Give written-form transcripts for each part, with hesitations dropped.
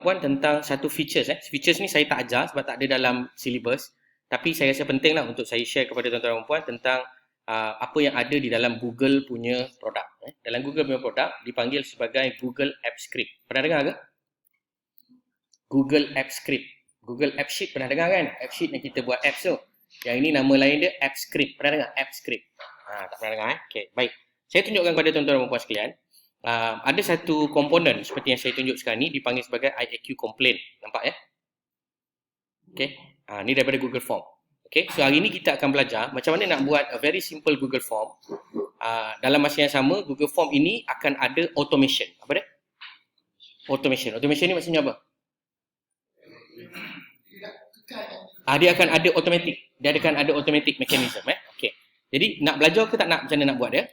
Puan tentang satu features. Features ni saya tak ajar sebab tak ada dalam syllabus. Tapi saya rasa penting lah untuk saya share kepada tuan-tuan dan puan tentang apa yang ada di dalam Google punya produk. Dalam Google punya produk dipanggil sebagai Google App Script. Pernah dengar ke? Google App Script. Google App Sheet pernah dengar kan? App Sheet yang kita buat apps tu. Yang ini nama lain dia App Script. Pernah dengar? App Script. Tak pernah dengar. Okay, baik. Saya tunjukkan kepada tuan-tuan dan puan sekalian. Ada satu komponen seperti yang saya tunjuk sekarang ni dipanggil sebagai IAQ complaint. Nampak ya? Okay. Ni daripada Google Form. Okay. So hari ni kita akan belajar macam mana nak buat a very simple Google Form. Dalam masa yang sama, Google Form ini akan ada automation. Apa dia? Automation. Automation ni maksudnya apa? Dia akan ada automatic. Dia akan ada automatic mechanism. Okay. Jadi nak belajar ke tak nak macam mana nak buat dia?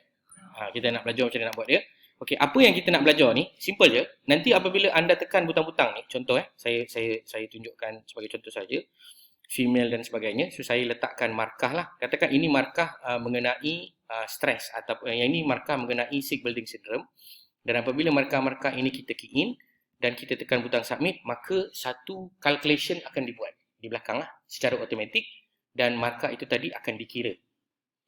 Kita nak belajar macam mana nak buat dia. Okey, apa yang kita nak belajar ni, simple je. Nanti apabila anda tekan butang-butang ni, contoh saya tunjukkan sebagai contoh saja, female dan sebagainya. So saya letakkan markah lah. Katakan ini markah mengenai stres atau yang ini markah mengenai sick building syndrome. Dan apabila markah-markah ini kita key in dan kita tekan butang submit, maka satu calculation akan dibuat di belakang lah secara automatik dan markah itu tadi akan dikira.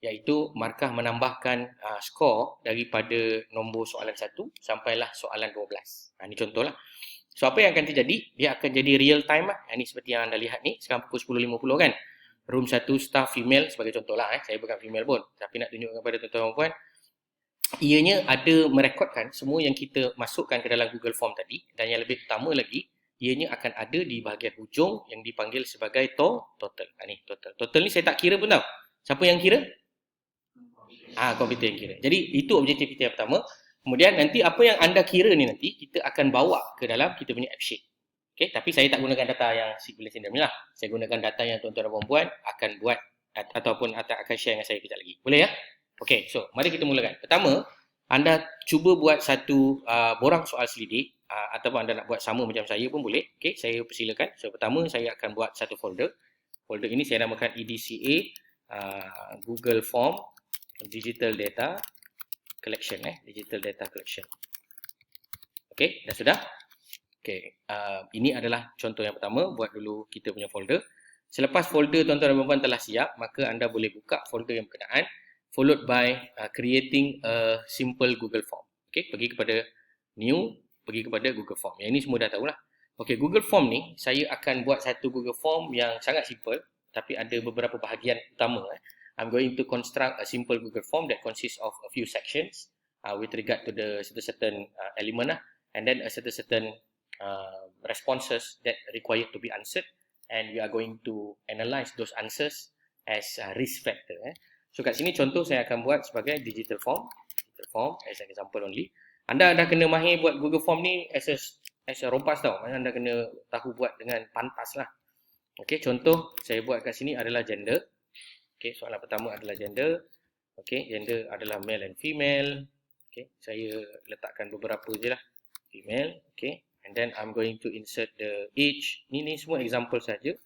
Iaitu markah menambahkan skor daripada nombor soalan 1 sampailah soalan 12. Ini contoh lah. So apa yang akan terjadi? Dia akan jadi real time lah. Ini seperti yang anda lihat ni. Sekarang pukul 10.50 kan. Room 1 staff female sebagai contoh lah. Saya bukan female pun. Tapi nak tunjukkan kepada tuan-tuan dan puan. Ianya ada merekodkan semua yang kita masukkan ke dalam Google Form tadi. Dan yang lebih utama lagi, ianya akan ada di bahagian hujung yang dipanggil sebagai total. Ni total. Total ni saya tak kira pun tau. Siapa yang kira? Komputer yang kira. Jadi itu objektif kita yang pertama. Kemudian nanti apa yang anda kira ni nanti kita akan bawa ke dalam kita punya app sheet. Okey, tapi saya tak gunakan data yang sick building syndrome ni lah. Saya gunakan data yang tuan-tuan dan puan-puan akan buat ataupun akan share dengan saya kejap lagi. Boleh ya? Okey, so mari kita mulakan. Pertama, anda cuba buat satu borang soal selidik ataupun anda nak buat sama macam saya pun boleh. Okey, saya persilakan. So pertama saya akan buat satu folder. Folder ini saya namakan EDCA Google Form Digital Data Collection. Digital Data Collection. Okey, dah sudah? Okey, ini adalah contoh yang pertama. Buat dulu kita punya folder. Selepas folder tuan-tuan dan puan telah siap, maka anda boleh buka folder yang berkenaan, followed by creating a simple Google Form. Okey, pergi kepada new, pergi kepada Google Form. Yang ini semua dah tahulah. Okey, Google Form ni, saya akan buat satu Google Form yang sangat simple, tapi ada beberapa bahagian utama. I'm going to construct a simple Google Form that consists of a few sections with regard to the certain element and then a certain responses that required to be answered, and we are going to analyze those answers as risk factor. So kat sini contoh saya akan buat sebagai digital form as an example only. Anda dah kena mahir buat Google Form ni as a rompas tau. Anda kena tahu buat dengan pantas lah. Okay, contoh saya buat kat sini adalah gender. Okay, soalan pertama adalah gender. Okay, gender adalah male and female. Okay, saya letakkan beberapa je lah. Female. Okay, and then I'm going to insert the age. Ni semua example saja.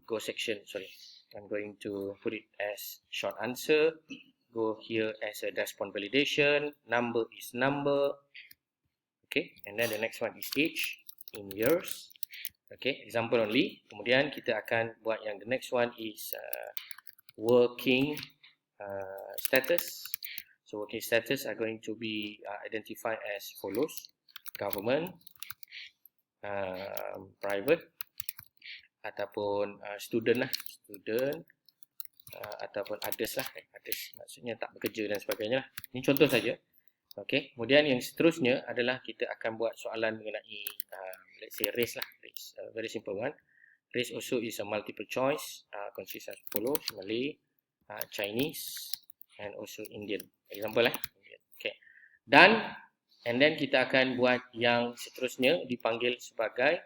Go section, sorry. I'm going to put it as short answer. Go here as a response validation. Number is number. Okay, and then the next one is age in years. Okay, example only. Kemudian kita akan buat yang the next one is working status. So working status are going to be identified as follows: government, private, ataupun student lah, student, ataupun others lah, others maksudnya tak bekerja dan sebagainya lah. Ini contoh saja. Okay, kemudian yang seterusnya adalah kita akan buat soalan mengenai let's say race lah, race, very simple one. Race also is a multiple choice, consists as follows: Malay, Chinese, and also Indian. Example lah. Okay. And then kita akan buat yang seterusnya dipanggil sebagai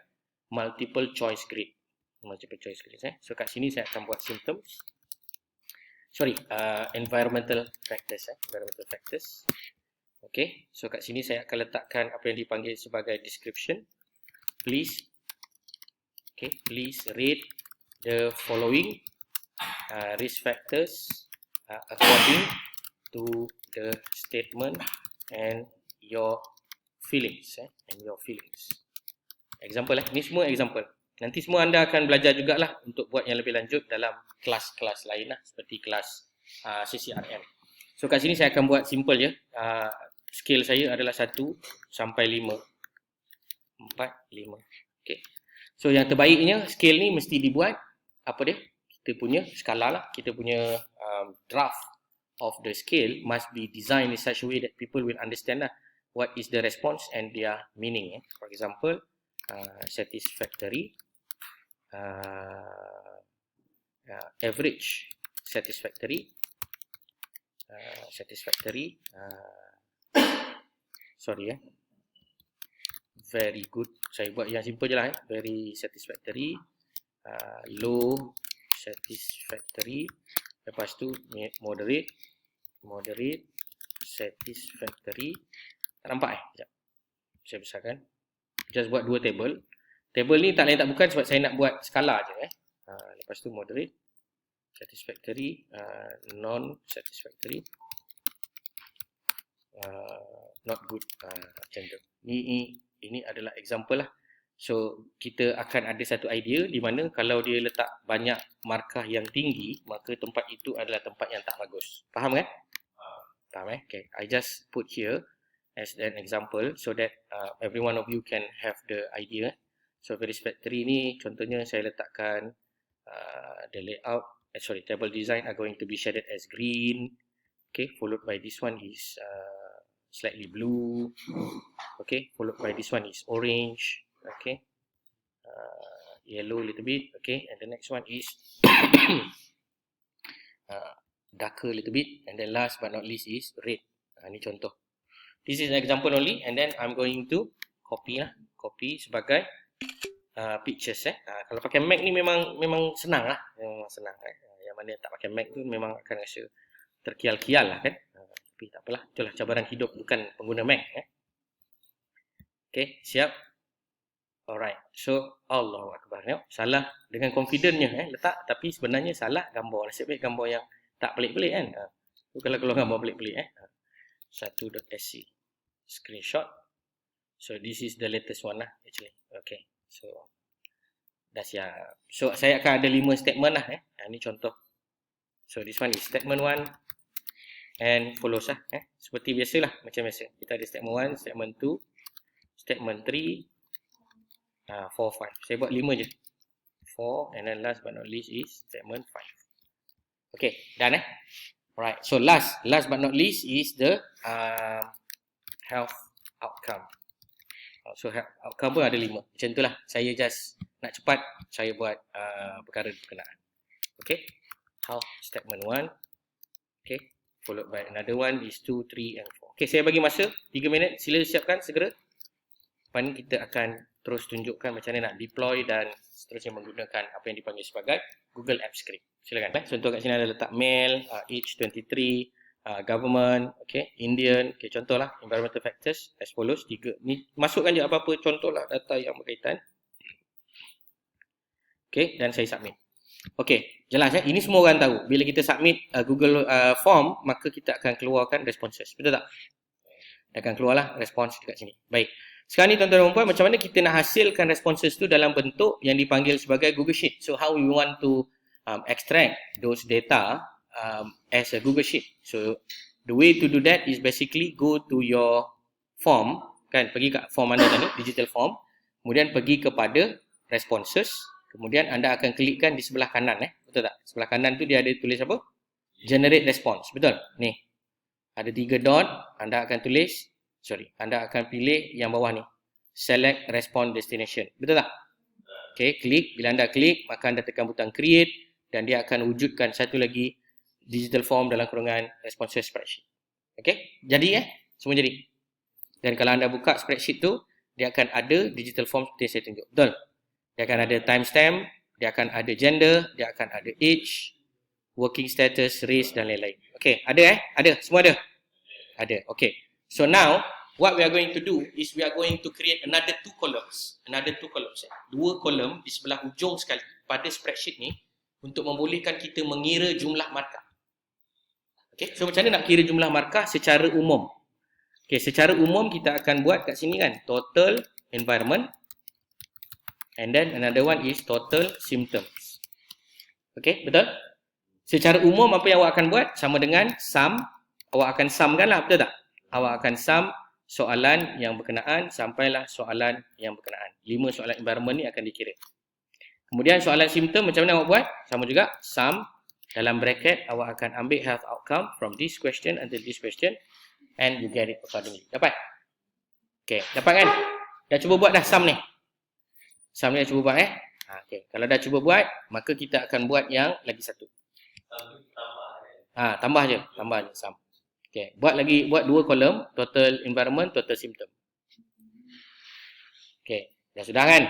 multiple choice grid. Multiple choice grid. So kat sini saya akan buat symptoms. Sorry, environmental factors. Environmental factors. Okay. So kat sini saya akan letakkan apa yang dipanggil sebagai description. Please rate the following risk factors according to the statement and your feelings. Example ni semua example. Nanti semua anda akan belajar jugalah untuk buat yang lebih lanjut dalam kelas-kelas lain lah, seperti kelas CCRM. So kat sini saya akan buat simple je. Scale saya adalah 1 sampai 5. 4, 5. Okay. So yang terbaiknya scale ni mesti dibuat apa dia? Kita punya skala lah. Kita punya draft of the scale must be designed in such a way that people will understand lah what is the response and their meaning. For example, satisfactory, average, satisfactory, very good. Saya buat yang simple je lah. Very satisfactory, low satisfactory, lepas tu moderate, satisfactory. Tak nampak Sekejap. Saya besarkan. Just buat 2 table. Table ni tak lain tak bukan sebab saya nak buat skala je. Lepas tu moderate, satisfactory, non-satisfactory, not good. Macam tu. Ini adalah example lah. So, kita akan ada satu idea di mana kalau dia letak banyak markah yang tinggi, maka tempat itu adalah tempat yang tak bagus. Faham kan? Faham Okay. I just put here as an example so that every one of you can have the idea. So, very satisfactory ni contohnya saya letakkan the layout, table design are going to be shaded as green. Okay, followed by this one is slightly blue. Okay, followed by this one is orange. Okay, yellow a little bit. Okay, and the next one is darker a little bit, and then last but not least is red. Ini contoh. This is an example only, and then I'm going to copy sebagai pictures. Kalau pakai Mac ni memang senang lah, memang senang. Yang mana tak pakai Mac tu memang akan rasa terkial-kial lah kan. Tapi tak apalah, itulah cabaran hidup bukan pengguna Mac. Okay, siap. Alright, so Allahu Akbar. Salah dengan confidentnya letak, tapi sebenarnya salah gambar. Nasib baik gambar yang tak pelik-pelik kan. Kalau keluar gambar pelik-pelik 1.sc screenshot. So this is the latest one lah actually. Okay, so dah siap. So saya akan ada 5 statement lah. Ini contoh. So this one is statement 1 and follows lah. Seperti biasalah, macam biasa. Kita ada statement 1, statement 2, statement 3, 4, 5. Saya buat 5 je. 4 and then last but not least is statement 5. Okay, done Alright, so last but not least is the health outcome. So health outcome pun ada 5. Macam itulah. Saya just nak cepat, saya buat perkara berkenaan. Okay, health statement 1. Okay, followed by another one is 2, 3 and 4. Okay, saya bagi masa 3 minit. Sila siapkan segera. Lepas ni kita akan terus tunjukkan macam mana nak deploy dan seterusnya menggunakan apa yang dipanggil sebagai Google Apps Script. Silakan. Contoh kat sini ada letak mail, age 23, government, okay, Indian. Okay, contohlah environmental factors as follows. 3. Ni masukkan je apa-apa contohlah data yang berkaitan. Okay, dan saya submit. Okay, jelas Ini semua orang tahu. Bila kita submit Google form, maka kita akan keluarkan responses. Betul tak? Akan keluarlah respons dekat sini. Baik. Sekarang ni tuan-tuan dan puan, macam mana kita nak hasilkan responses tu dalam bentuk yang dipanggil sebagai Google Sheet. So how we want to extract those data as a Google Sheet. So the way to do that is basically go to your form, kan, pergi kat form mana tadi, digital form, kemudian pergi kepada responses, kemudian anda akan klikkan di sebelah kanan, betul tak? Sebelah kanan tu dia ada tulis apa? Generate response, betul? Ni. Ada 3 dot, anda akan tulis, anda akan pilih yang bawah ni. Select response destination. Betul tak? Okay, klik. Bila anda klik, maka anda tekan butang create dan dia akan wujudkan satu lagi digital form dalam kurungan responses spreadsheet. Okay, jadi semua jadi. Dan kalau anda buka spreadsheet tu, dia akan ada digital form seperti yang saya tunjuk. Betul? Dia akan ada timestamp, dia akan ada gender, dia akan ada age, working status, race dan lain-lain. Okay, ada Ada? Semua ada? Ada. Okay. So now, what we are going to do is we are going to create another 2 columns. Another 2 columns. 2 kolom di sebelah hujung sekali pada spreadsheet ni untuk membolehkan kita mengira jumlah markah. Okay, so macam mana nak kira jumlah markah secara umum? Okay, secara umum kita akan buat kat sini kan, total environment And then another one is total symptoms. Okay, betul? Secara umum apa yang awak akan buat sama dengan sum. Awak akan sumkan lah, betul tak? Awak akan sum soalan yang berkenaan sampailah soalan yang berkenaan. 5 soalan environment ni akan dikira. Kemudian soalan simptom macam mana awak buat? Sama juga, sum dalam bracket awak akan ambil health outcome from this question until this question and you get it accordingly. Dapat? Okay, dapat kan? Dah cuba buat dah sum ni? Sum ni dah cuba buat okay. Kalau dah cuba buat, maka kita akan buat yang lagi satu. Tambah je sum. Okay, buat 2 kolom, total environment, total symptom. Okay, dah sudah kan?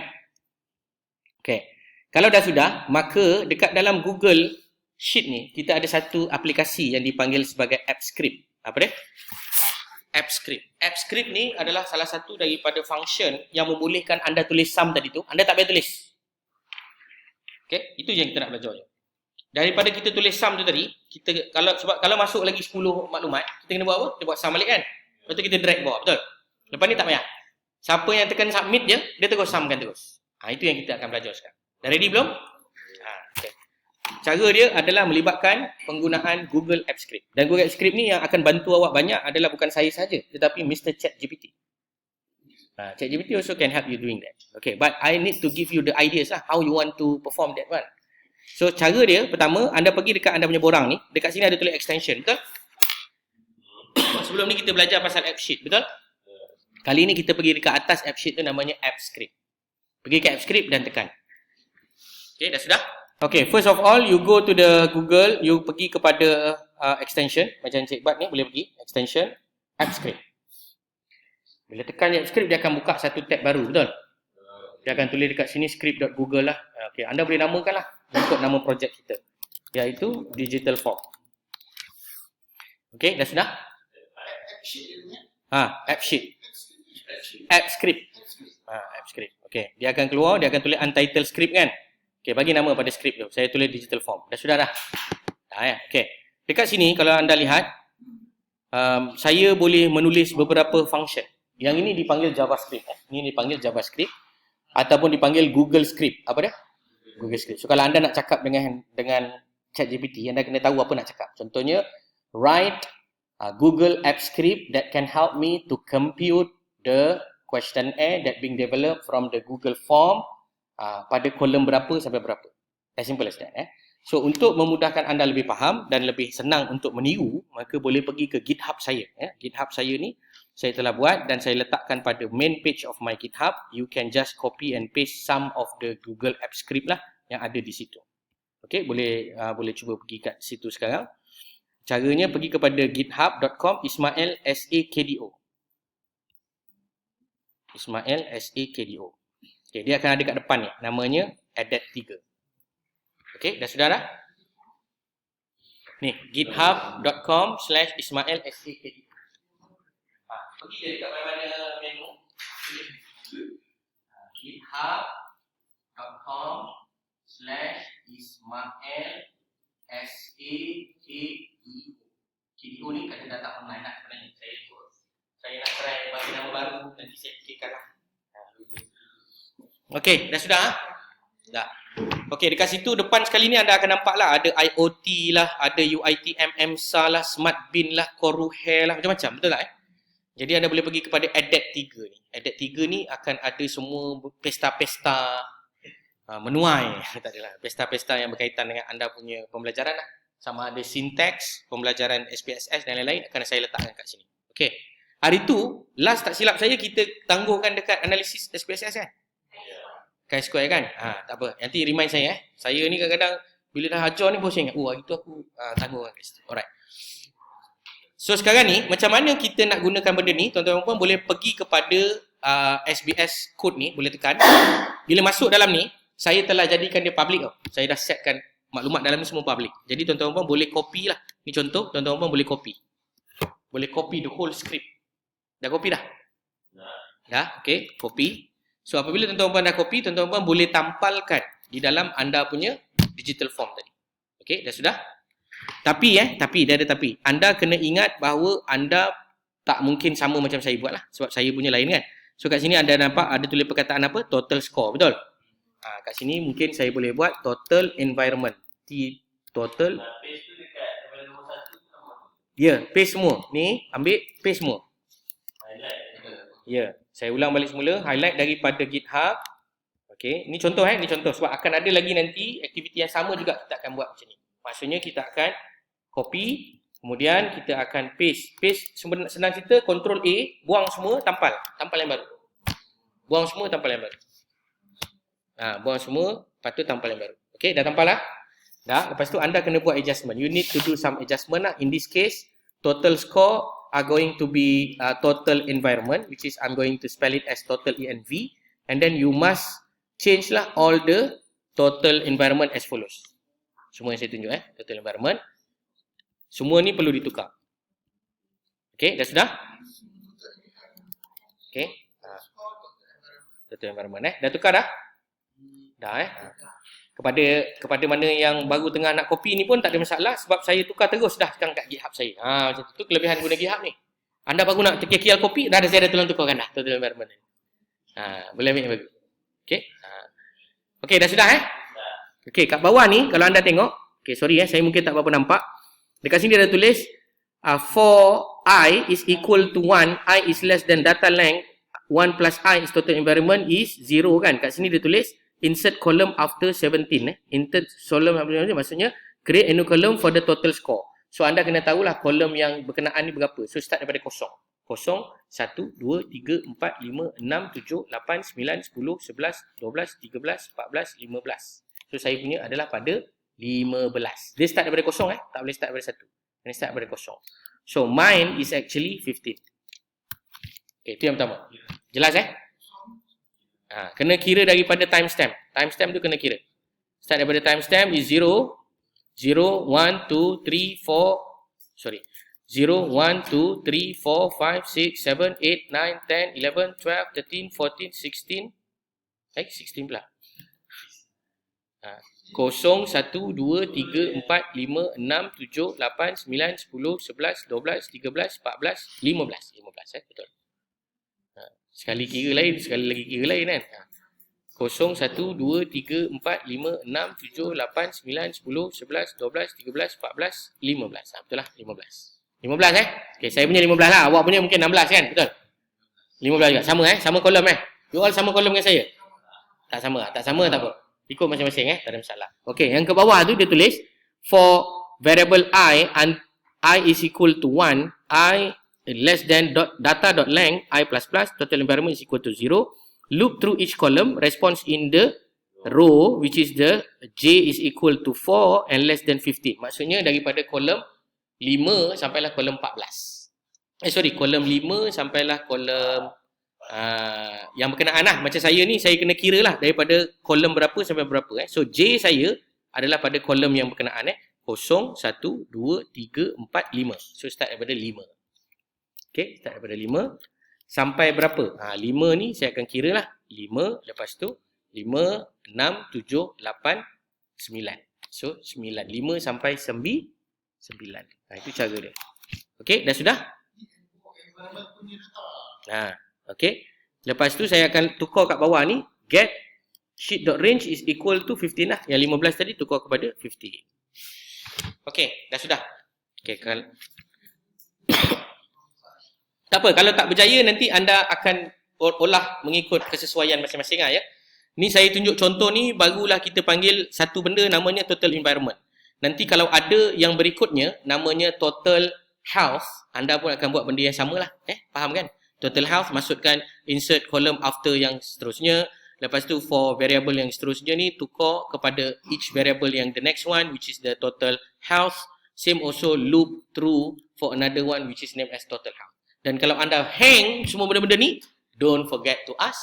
Okay, kalau dah sudah, maka dekat dalam Google Sheet ni, kita ada satu aplikasi yang dipanggil sebagai AppScript. Apa dia? AppScript. AppScript ni adalah salah satu daripada function yang membolehkan anda tulis sum tadi tu. Anda tak payah tulis. Okay, itu yang kita nak belajar je. Daripada kita tulis sum tu tadi, kita kalau masuk lagi 10 maklumat, kita kena buat apa? Kita buat sum balik kan? Lepas tu kita drag bawah, betul? Lepas ni tak payah. Siapa yang tekan submit je, dia terus sumkan terus. Itu yang kita akan belajar sekarang. Dah ready belum? Okay. Cara dia adalah melibatkan penggunaan Google AppScript. Dan Google AppScript ni yang akan bantu awak banyak adalah bukan saya saja, tetapi Mr. ChatGPT. ChatGPT also can help you doing that. Okay, but I need to give you the ideas lah, how you want to perform that one. So, cara dia, pertama, anda pergi dekat anda punya borang ni. Dekat sini ada tulis extension, betul? Sebelum ni kita belajar pasal AppSheet, betul? Kali ni kita pergi dekat atas AppSheet tu namanya AppScript. Pergi ke AppScript dan tekan. Okay, dah sudah? Okay, first of all, you go to the Google, you pergi kepada extension. Macam Cik Bat ni, boleh pergi. Extension, AppScript. Bila tekan AppScript, dia akan buka satu tab baru, betul? Dia akan tulis dekat sini script.google lah. Okay, anda boleh namakan lah untuk nama projek kita, iaitu Digital Form. Okay, dah sudah? AppSheet. AppScript. AppScript. Okay, dia akan keluar, dia akan tulis untitled script kan? Okay, bagi nama pada script tu. Saya tulis Digital Form. Dah sudah dah? Okay. Dekat sini, kalau anda lihat, saya boleh menulis beberapa function. Yang ini dipanggil JavaScript. Ini dipanggil JavaScript. Ataupun dipanggil Google Script. Apa dia? Google Script. So, kalau anda nak cakap dengan ChatGPT, anda kena tahu apa nak cakap. Contohnya, write Google App Script that can help me to compute the questionnaire that being developed from the Google Form pada kolom berapa sampai berapa. As simple as that. So, untuk memudahkan anda lebih faham dan lebih senang untuk meniru, maka boleh pergi ke GitHub saya. GitHub saya ni, saya telah buat dan saya letakkan pada main page of my GitHub. You can just copy and paste some of the Google App Script lah yang ada di situ. Okay, boleh cuba pergi kat situ sekarang. Caranya pergi kepada github.com Ismail SAKDO. Ismail SAKDO. Okay, dia akan ada kat depan ni. Namanya Adapt3. Okay, dah sudah dah? Ni, github.com/Ismail SAKDO. Pergi dia dekat mana-mana menu. github.com/Ismail SAKDO. KDO ni kata data online lah sebenarnya. Saya nak try bagi nama baru, nanti saya fikirkan lah. Okey, dah sudah? Dah. Okey, dekat situ depan sekali ni anda akan nampak lah ada IoT lah, ada UITM MSA lah, Smart Bin lah, Coruhair lah, macam-macam, betul tak Jadi anda boleh pergi kepada Adapt3 ni. Adapt3 ni akan ada semua pesta-pesta menuai. Tak adalah. Pesta-pesta yang berkaitan dengan anda punya pembelajaran lah. Sama ada syntax, pembelajaran SPSS dan lain-lain akan saya letakkan kat sini. Okey. Hari tu, last tak silap saya, kita tangguhkan dekat analisis SPSS kan? Chi-square kan? Tak apa. Nanti remind saya Saya ni kadang-kadang bila dah ajar ni, saya ingat, hari tu aku tangguhkan kat situ. Alright. So sekarang ni, macam mana kita nak gunakan benda ni, tuan-tuan dan puan boleh pergi kepada SBS code ni, boleh tekan. Bila masuk dalam ni, saya telah jadikan dia public tau. Saya dah setkan maklumat dalam ni semua public. Jadi tuan-tuan dan puan boleh copy lah. Ni contoh, tuan-tuan dan puan boleh copy. Boleh copy the whole script. Dah copy dah? Dah, okay, copy. So apabila tuan-tuan dan puan dah copy, tuan-tuan dan puan boleh tampalkan di dalam anda punya digital form tadi. Okay, dah sudah? Tapi dia ada tapi. Anda kena ingat bahawa anda tak mungkin sama macam saya buat lah. Sebab saya punya lain kan. So kat sini anda nampak ada tulis perkataan apa? Total score, betul? Kat sini mungkin saya boleh buat total environment. Total. Ya, paste semua. Ni, ambil paste semua. Ya, saya ulang balik semula. Highlight daripada GitHub. Okey, ni contoh ni contoh. Sebab akan ada lagi nanti aktiviti yang sama juga kita akan buat macam ni. Maksudnya kita akan copy, kemudian kita akan paste. Paste senang cerita, Ctrl A, buang semua, tampal. Tampal yang baru. Buang semua, tampal yang baru. Buang semua, lepas tu tampal yang baru. Okey, dah tampal lah? Dah, lepas tu anda kena buat adjustment. You need to do some adjustment lah. In this case, total score are going to be total environment, which is I'm going to spell it as total env. And then you must change lah all the total environment as follows. Semua yang saya tunjuk total environment. Semua ni perlu ditukar. Okey, dah sudah? Okey. Total environment Dah tukar dah? Dah Kepada mana yang baru tengah nak copy ni pun tak ada masalah sebab saya tukar terus dah sekarang kat GitHub saya. Macam tu kelebihan guna GitHub ni. Anda baru nak KL copy, dah ada saya dah tolong tukarkan dah total environment. Boleh ambil yang baru. Okey. Okey, dah sudah Okey, kat bawah ni kalau anda tengok, okey sorry saya mungkin tak berapa nampak. Dekat sini ada tulis for I is equal to 1, I is less than data length, 1 plus I is total environment is 0 kan. Kat sini dia tulis insert column after 17 insert column after 17 maksudnya create a new column for the total score. So anda kena tahulah kolom yang berkenaan ni berapa. So start daripada 0. 0, 1, 2, 3, 4, 5, 6, 7, 8, 9, 10, 11, 12, 13, 14, 15. So saya punya adalah pada 15. Dia start daripada 0 tak boleh start daripada 1. Kena start daripada 0. So mine is actually 15. Okay, itu yang pertama. Jelas kena kira daripada timestamp. Timestamp tu kena kira. Start daripada timestamp is 0, 0, 1, 2, 3, 4, sorry. 0, 1, 2, 3, 4, 5, 6, 7, 8, 9, 10, 11, 12, 13, 14, 16. 16 pula. 0, 1, 2, 3, 4, 5, 6, 7, 8, 9, 10, 11, 12, 13, 14, 15, 16, 15, betul. Sekali kira lain, sekali lagi kira lain kan. 0, 1, 2, 3, 4, 5, 6, 7, 8, 9, 10, 11, 12, 13, 14, 15. Betul lah, 15. 15 Okay, saya punya 15 lah. Awak punya mungkin 16 kan, betul? 15 juga, sama sama kolom You all sama kolom dengan saya? Tak sama tak sama tak apa. Ikut masing-masing tak ada masalah. Okay, yang ke bawah tu dia tulis for variable I and I is equal to 1, I less than data.length I++, total environment is equal to 0. Loop through each column, response in the row which is the J is equal to 4 and less than 15. Maksudnya daripada kolom 5 sampailah kolom 14. Kolom 5 sampailah kolom yang berkenaan lah. Macam saya ni, saya kena kira lah daripada kolom berapa sampai berapa. So J saya adalah pada kolom yang berkenaan 0, 1, 2, 3, 4, 5. So start daripada 5. Okay, start daripada 5 sampai berapa? 5 ni saya akan kira lah. 5, lepas tu 5, 6, 7, 8, 9. So 9, 5 sampai 9. Itu cara dia. Okay, dah sudah? Okay. Lepas tu saya akan tukar kat bawah ni. Get sheet.range is equal to 15 lah. Yang 15 tadi tukar kepada 15. Okay, dah sudah. Okay, tak apa, kalau tak berjaya nanti anda akan olah mengikut kesesuaian masing-masing Ni saya tunjuk contoh ni, barulah kita panggil satu benda namanya total environment. Nanti kalau ada yang berikutnya namanya total health, anda pun akan buat benda yang samalah. Faham kan? Total health masukkan insert column after yang seterusnya. Lepas tu for variable yang seterusnya ni tukar kepada each variable yang the next one which is the total health. Same also loop through for another one which is named as total health. Dan kalau anda hang semua benda-benda ni, don't forget to ask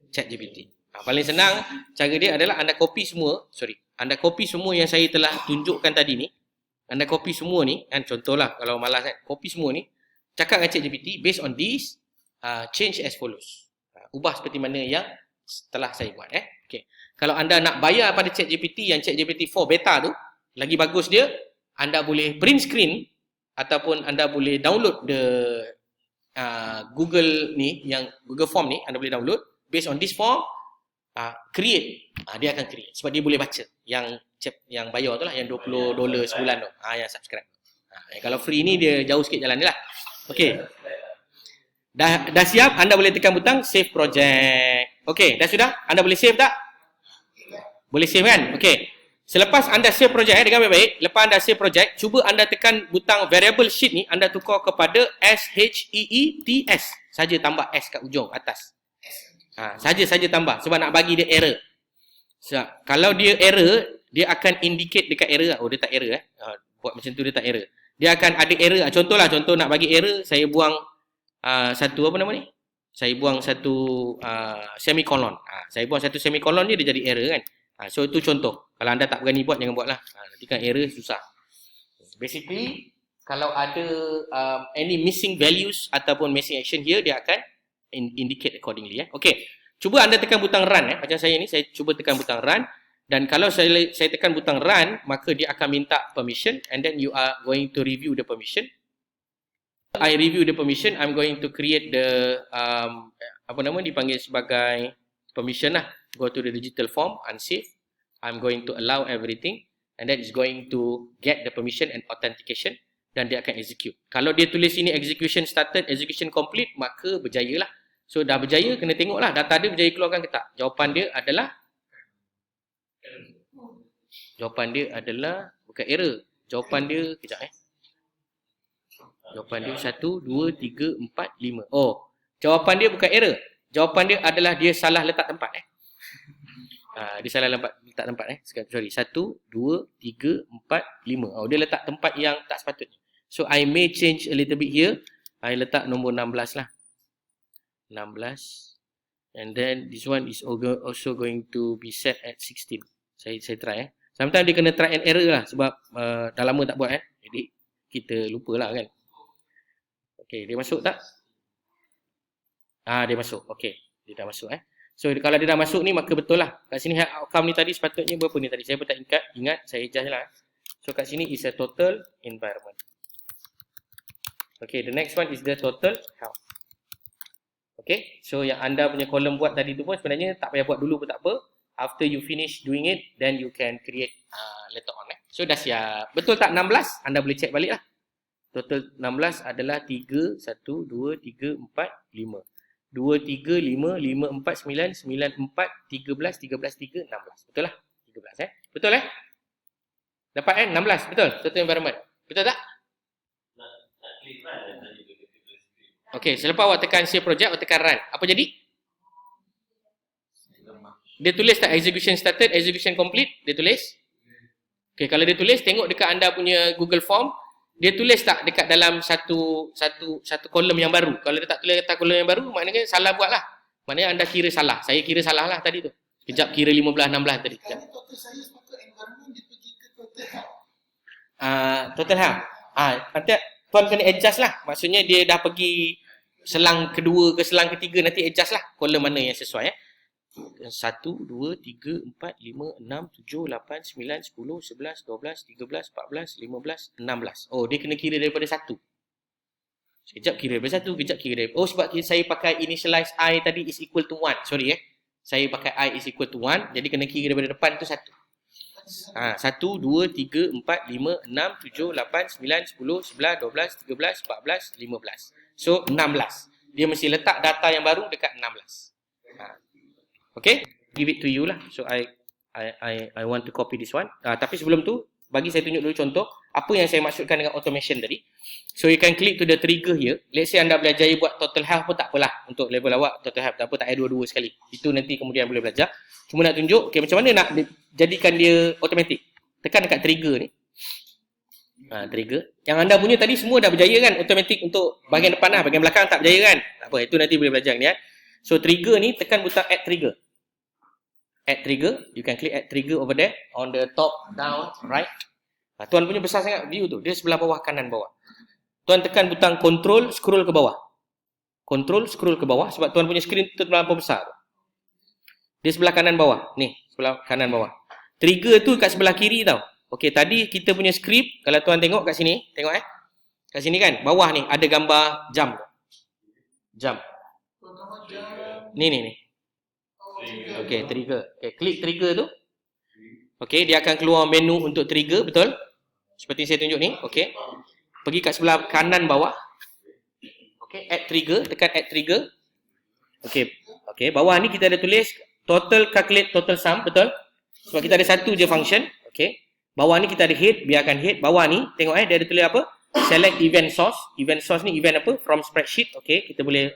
ChatGPT. Paling senang cara dia adalah anda copy semua, anda copy semua yang saya telah tunjukkan tadi ni. Anda copy semua ni, kan contohlah kalau malas copy semua ni, cakap dengan ChatGPT based on this, change as follows. Ubah seperti mana yang setelah saya buat Okay. Kalau anda nak bayar pada ChatGPT yang ChatGPT 4 beta tu, lagi bagus dia, anda boleh print screen ataupun anda boleh download the Google ni, yang Google Form ni, anda boleh download based on this form. create. Dia akan create sebab dia boleh baca. Yang bayar tu lah, yang $20 sebulan tu. Yang subscribe. Kalau free ni dia jauh sikit jalan dia lah. Okey. Dah siap? Anda boleh tekan butang save project. Okey, dah sudah? Anda boleh save tak? Boleh save kan? Okey. Selepas anda save project, dengar baik-baik. Lepas anda save project, cuba anda tekan butang variable sheet ni, anda tukar kepada SHEETS. Saja tambah S kat ujung atas. Saja tambah sebab nak bagi dia error. Kalau dia error, dia akan indicate dekat error. Dia tak error buat macam tu dia tak error. Dia akan ada error. Contoh nak bagi error, saya buang satu apa nama ni? Saya buang satu semicolon. Saya buang satu semicolon dia jadi error kan. So itu contoh. Kalau anda tak berani buat, jangan buatlah. Nanti kan error susah. Basically, kalau ada any missing values ataupun missing action here, dia akan indicate accordingly. Okay. Cuba anda tekan butang run. Macam saya ni, saya cuba tekan butang run. Dan kalau saya tekan butang run, maka dia akan minta permission. And then you are going to review the permission. I review the permission. I'm going to create the, dipanggil sebagai permission lah. Go to the digital form, unsave. I'm going to allow everything. And then it's going to get the permission and authentication. Dan dia akan execute. Kalau dia tulis ini execution started, execution complete, maka berjaya lah. So dah berjaya, kena tengok lah data dia berjaya keluarkan ke tak. Jawapan dia adalah bukan error. Jawapan dia, kejap Jawapan dia 1, 2, 3, 4, 5. Jawapan dia bukan error. Jawapan dia adalah dia salah letak tempat. Dia salah letak tempat. Sorry. 1, 2, 3, 4, 5. Dia letak tempat yang tak sepatutnya. So I may change a little bit here. I letak nombor 16 lah. 16. And then this one is also going to be set at 16. Saya try. Sometimes dia kena try and error lah. Sebab dah lama tak buat. Jadi kita lupa lah kan. Okay, dia masuk tak? Dia masuk. Okay, dia dah masuk. So kalau dia dah masuk ni, maka betul lah. Kat sini outcome ni tadi sepatutnya berapa ni tadi? Saya pun tak ingat. Saya adjust lah. So kat sini is a total environment. Okay, the next one is the total health. Okay, so yang anda punya kolom buat tadi tu pun sebenarnya tak payah buat dulu pun tak apa. After you finish doing it, then you can create later on. So dah siap. Betul tak 16? Anda boleh check balik lah. Total 16 adalah 3, 1, 2, 3, 4, 5. 2, 3, 5, 5, 4, 9, 9, 4, 13, 13, 3, 16. Betul lah? 13 Betul Dapat 16, betul? Total environment. Betul tak? Okay, selepas awak tekan save project, awak tekan run. Apa jadi? Dia tulis tak execution started, execution complete? Dia tulis? Okay, kalau dia tulis, tengok dekat anda punya Google Form. Dia tulis tak dekat dalam satu kolom yang baru? Kalau dia tak tulis kata kolom yang baru, maknanya salah buat lah. Maknanya anda kira salah. Saya kira salah lah tadi tu. Kejap kira 15, 16 tadi. Kejap. Total saya sepatutnya environment dia pergi ke total health. Total health. Nanti tuan kena adjust lah. Maksudnya dia dah pergi selang kedua ke selang ketiga, nanti adjust lah kolom mana yang sesuai. 1, 2, 3, 4, 5, 6, 7, 8, 9, 10, 11, 12, 13, 14, 15, 16. Dia kena kira daripada 1. Sekejap kira daripada 1, kejap kira daripada... sebab saya pakai initialize I tadi is equal to 1. Sorry Saya pakai I is equal to 1. Jadi kena kira daripada depan tu 1. 1, 2, 3, 4, 5, 6, 7, 8, 9, 10, 11, 12, 13, 14, 15. So 16. Dia mesti letak data yang baru dekat 16. Okay, give it to you lah. So I want to copy this one. Tapi sebelum tu, bagi saya tunjuk dulu contoh apa yang saya maksudkan dengan automation tadi. So you can click to the trigger here. Let's say anda belajar buat total health pun tak apalah. Untuk level awak total health tak apa, tak payah dua-dua sekali. Itu nanti kemudian boleh belajar. Cuma nak tunjuk macam mana nak jadikan dia automatic. Tekan dekat trigger ni. Trigger. Yang anda punya tadi semua dah berjaya kan, automatic untuk bahagian depan lah, bahagian belakang tak berjaya kan. Tak apa, itu nanti boleh belajar ni. So trigger ni, tekan butang add trigger. Add trigger, you can click add trigger over there on the top, down, right. Tuan punya besar sangat view tu, dia sebelah bawah, kanan bawah. Tuan tekan butang control, scroll ke bawah. Control, scroll ke bawah sebab tuan punya screen tu terlampau besar. Dia sebelah kanan bawah, ni, sebelah kanan bawah. Trigger tu kat sebelah kiri tau. Okey, tadi kita punya script, kalau tuan tengok kat sini, tengok kat sini kan, bawah ni ada gambar jam. Jam. Ni. Okay, trigger. Okay, klik trigger tu. Okay, dia akan keluar menu untuk trigger, betul? Seperti saya tunjuk ni. Okay. Pergi kat sebelah kanan bawah. Okay, add trigger. Tekan add trigger. Okay. Okay, bawah ni kita ada tulis total calculate total sum, betul? Sebab kita ada satu je function. Okay. Bawah ni kita ada head, biarkan head. Bawah ni, tengok dia ada tulis apa? Select event source. Event source ni event apa? From spreadsheet. Okay, kita boleh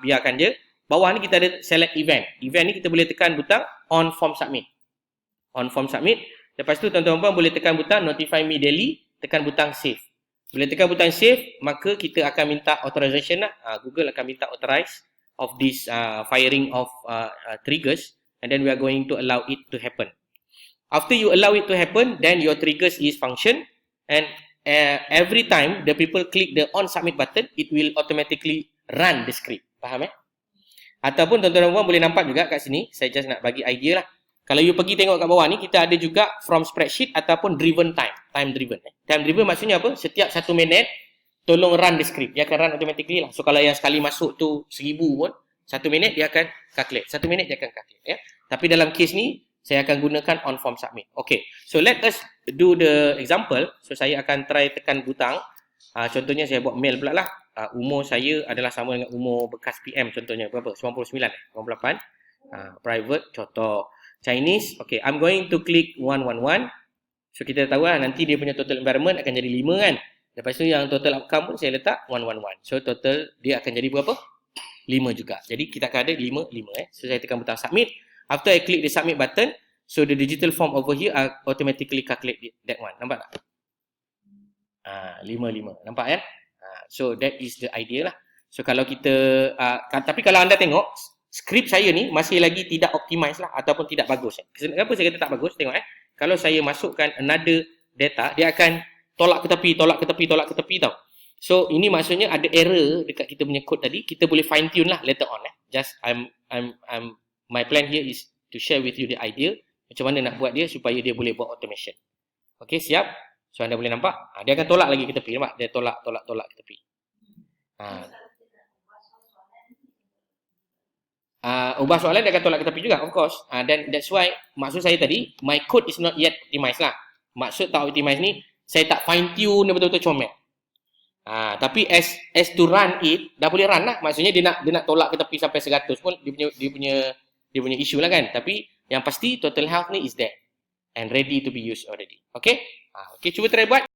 biarkan je. Bawah ni kita ada select event. Event ni kita boleh tekan butang on form submit. On form submit. Lepas tu tuan-tuan boleh tekan butang notify me daily, tekan butang save. Bila tekan butang save, maka kita akan minta authorization lah. Google akan minta authorize of this firing of triggers, and then we are going to allow it to happen. After you allow it to happen, then your triggers is function, and every time the people click the on submit button, it will automatically run the script. Faham Ataupun tuan-tuan boleh nampak juga kat sini, saya just nak bagi idea lah. Kalau you pergi tengok kat bawah ni, kita ada juga from spreadsheet ataupun driven time. Time driven. Time driven maksudnya apa? Setiap 1 minit, tolong run the script. Dia akan run automatically lah. So kalau yang sekali masuk tu 1000 pun, 1 minit dia akan calculate. 1 minit dia akan calculate. Ya? Tapi dalam case ni, saya akan gunakan on form submit. Okay. So let us do the example. So saya akan try tekan butang. Contohnya saya buat mail pula lah. Umur saya adalah sama dengan umur bekas PM contohnya. Berapa? 99, 98. Private, contoh. Chinese. Okay. I'm going to click 111. So kita tahu lah nanti dia punya total environment akan jadi 5 kan. Lepas tu yang total outcome pun saya letak 111. So total dia akan jadi berapa? 5 juga. Jadi kita akan ada 5. So saya tekan butang submit. After I click the submit button, so the digital form over here automatically calculate that one. Nampak tak? 5. Nampak kan? So that is the idea lah. So kalau kita, tapi kalau anda tengok, skrip saya ni masih lagi tidak optimize lah ataupun tidak bagus. Kenapa saya kata tak bagus? Tengok kalau saya masukkan another data, dia akan tolak ke tepi tau. So ini maksudnya ada error dekat kita punya code tadi. Kita boleh fine tune lah later on. Just my plan here is to share with you the idea macam mana nak buat dia supaya dia boleh buat automation. Okay, siap? So anda boleh nampak, dia akan tolak lagi ke tepi. Nampak? Dia tolak ke tepi. Ubah soalan dia akan tolak ke tepi juga, of course. Dan that's why maksud saya tadi, my code is not yet optimized lah. Maksud tak optimize ni, saya tak fine tune dia betul-betul comel. Tapi as to run it, dah boleh run lah. Maksudnya dia nak tolak ke tepi sampai 100 pun dia punya issue lah kan. Tapi yang pasti total health ni is there and ready to be used already. Okay? Okay, cuba try buat.